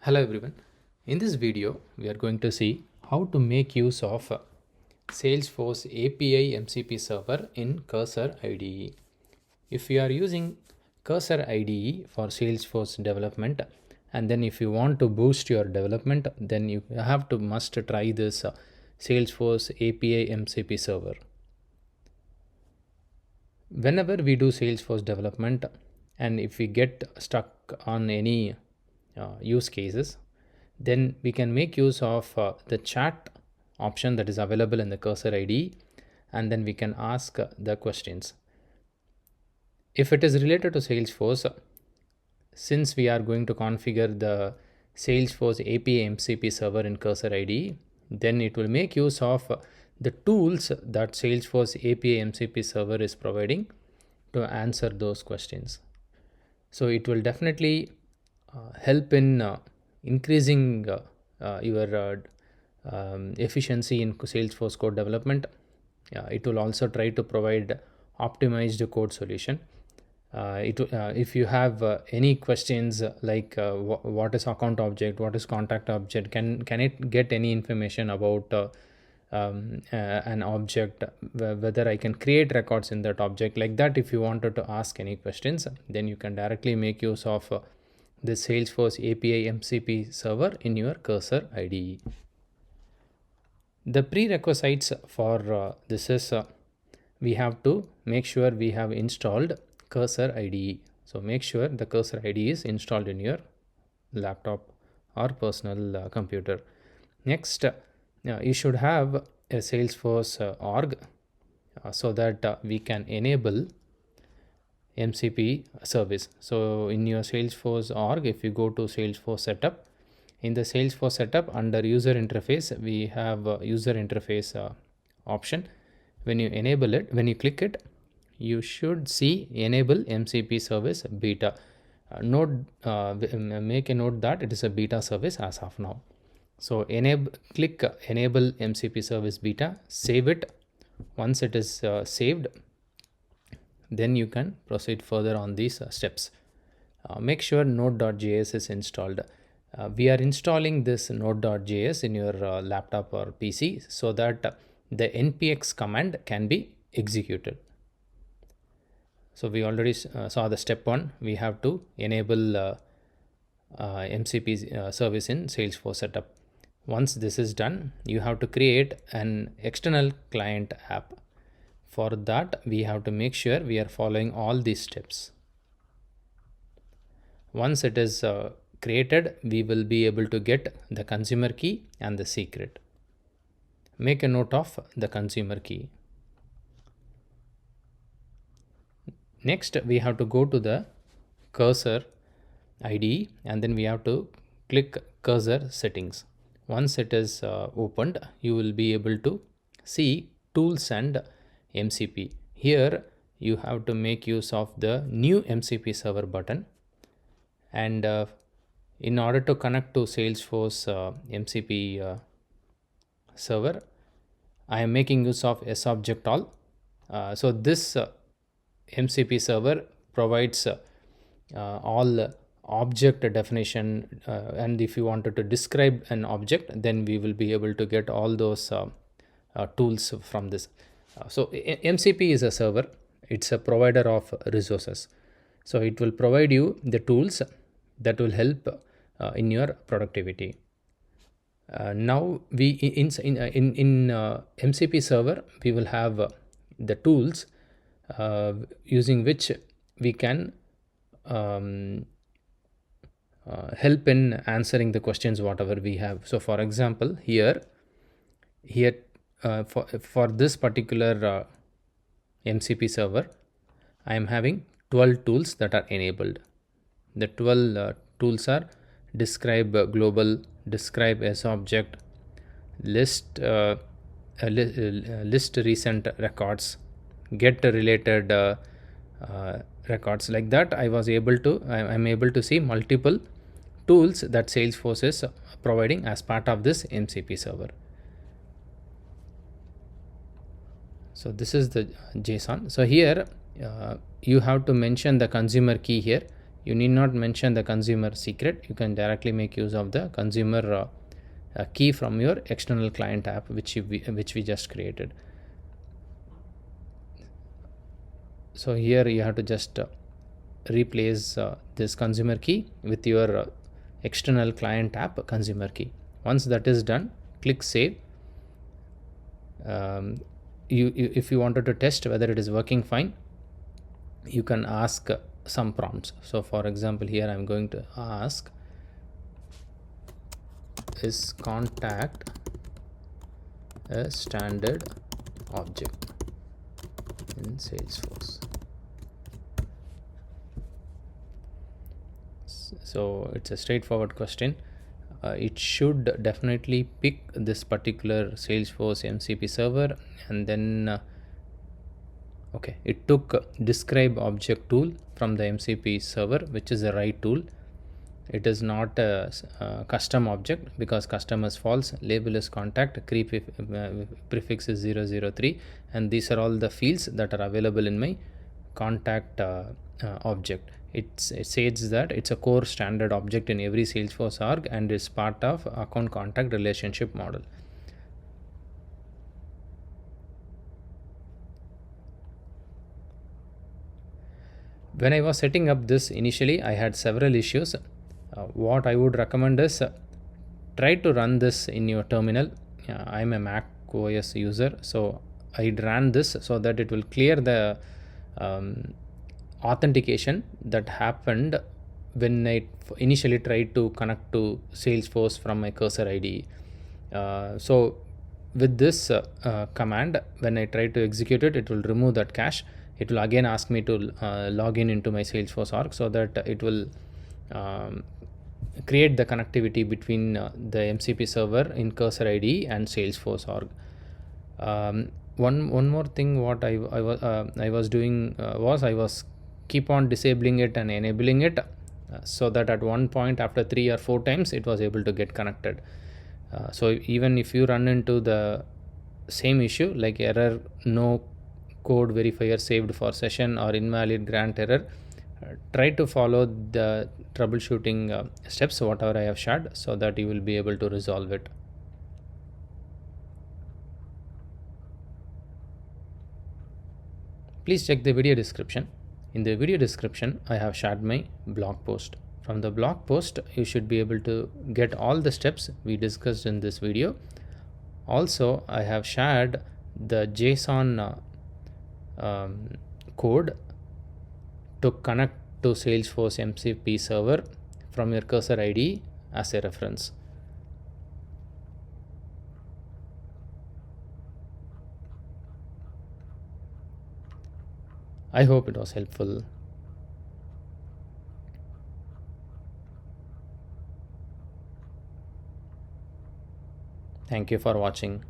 Hello everyone. In this video, we are going to see how to make use of Salesforce API MCP server in Cursor IDE. If you are using Cursor IDE for Salesforce development, and then if you want to boost your development, then you have to must try this Salesforce API MCP server. Whenever we do Salesforce development, and if we get stuck on any use cases, then we can make use of the chat option that is available in the Cursor IDE, and then we can ask the questions. If it is related to Salesforce, since we are going to configure the Salesforce API MCP server in Cursor IDE, then it will make use of the tools that Salesforce API MCP server is providing to answer those questions. So it will definitely help in increasing your efficiency in Salesforce code development. It will also try to provide optimized code solution. If you have any questions like what is account object, what is contact object, can it get any information about an object, whether I can create records in that object, like that. If you wanted to ask any questions, then you can directly make use of the Salesforce API MCP server in your Cursor IDE. The prerequisites for this is we have to make sure we have installed Cursor IDE. So make sure the Cursor IDE is installed in your laptop or personal computer. Next, you should have a Salesforce org so that we can enable MCP service. So in your Salesforce org, if you go to Salesforce setup, in the Salesforce setup under user interface, we have user interface option. When you enable it, when you click it, you should see enable MCP service beta. Make a note that it is a beta service as of now. So click enable MCP service beta, save it. Once it is saved, then you can proceed further on these steps. Make sure node.js is installed. We are installing this node.js in your laptop or PC so that the npx command can be executed. So we already saw the step 1. We have to enable MCP service in Salesforce setup. Once this is done, you have to create an external client app. For that, we have to make sure we are following all these steps. Once it is created, we will be able to get the consumer key and the secret. Make a note of the consumer key. Next, we have to go to the Cursor IDE, and then we have to click Cursor settings. Once it is opened, you will be able to see tools and MCP. Here you have to make use of the new MCP server button, and in order to connect to Salesforce MCP server, I am making use ofsobject_all. So this MCP server provides all object definition, and if you wanted to describe an object, then we will be able to get all those tools from this. So MCP is a server. It's a provider of resources. So it will provide you the tools that will help in your productivity. Now we in MCP server, we will have the tools using which we can help in answering the questions whatever we have. So for example, here for this particular MCP server, I am having 12 tools that are enabled. The 12 tools are describe global, describe as object, list list recent records, get related records. Like that, I'm able to see multiple tools that Salesforce is providing as part of this MCP server. So this is the JSON. So here you have to mention the consumer key here. You need not mention the consumer secret. You can directly make use of the consumer key from your external client app which we just created. So here you have to just replace this consumer key with your external client app consumer key. Once that is done, click save. If you wanted to test whether it is working fine, you can ask some prompts. So for example, here I'm going to ask, is contact a standard object in Salesforce? So it's a straightforward question. It should definitely pick this particular Salesforce MCP server, and then okay, it took describe object tool from the MCP server, which is the right tool. It is not a custom object because custom is false, label is contact, prefix is 003, and these are all the fields that are available in my contact object. It says that it's a core standard object in every Salesforce org and is part of account contact relationship model. When I was setting up this initially, I had several issues. What I would recommend is try to run this in your terminal. I'm a Mac OS user, so I ran this so that it will clear the authentication that happened when I initially tried to connect to Salesforce from my Cursor IDE. So with this command, when I try to execute it, it will remove that cache. It will again ask me to log in into my Salesforce org so that it will create the connectivity between the MCP server in Cursor IDE and Salesforce org. One more thing what I was doing was I was keep on disabling it and enabling it so that at one point after 3 or 4 times it was able to get connected. So even if you run into the same issue like error, no code verifier saved for session, or invalid grant error, try to follow the troubleshooting steps whatever I have shared so that you will be able to resolve it. Please check the video description. In the video description, I have shared my blog post. From the blog post, you should be able to get all the steps we discussed in this video. Also, I have shared the JSON code to connect to Salesforce MCP server from your Cursor IDE as a reference. I hope it was helpful. Thank you for watching.